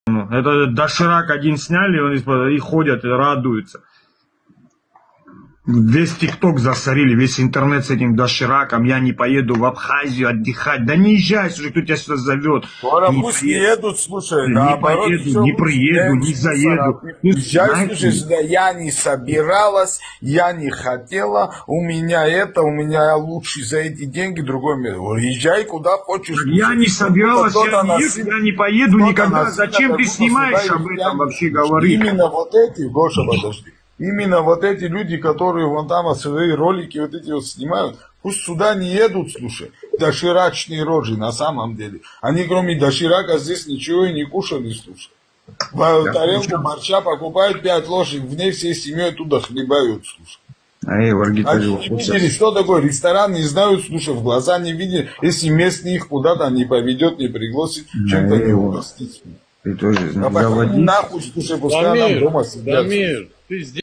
Это доширак один сняли, и ходят, и радуются. Весь ТикТок засорили, весь интернет с этим дошираком. Я не поеду в Абхазию отдыхать. Да не езжай, слушай, кто тебя сюда зовет. Пусть не едут, слушай, не наоборот, поеду, не приеду, не заеду. Езжай, слушай, сюда, я не собиралась, я не хотела, у меня лучше за эти деньги другой мир. Езжай куда хочешь. Я не собиралась, я не поеду никогда. Зачем ты снимаешь об этом вообще говоришь? Именно вот эти, Гоша, подожди. Именно вот эти люди, которые вон там свои ролики вот эти вот снимают, пусть сюда не едут, слушай, доширачные рожи на самом деле. Они кроме доширака здесь ничего и не кушали, слушай. Тарелку борща покупают 5 ложек, в ней всей семьей туда хлебают, слушай. Они не видели, что такое ресторан, не знают, слушай, в глаза не видели, если местный их куда-то не поведет, не пригласит, чем-то не угостить. Ты тоже нахуй, слушай, пускай нам дома сидят. Дамир, ты здесь.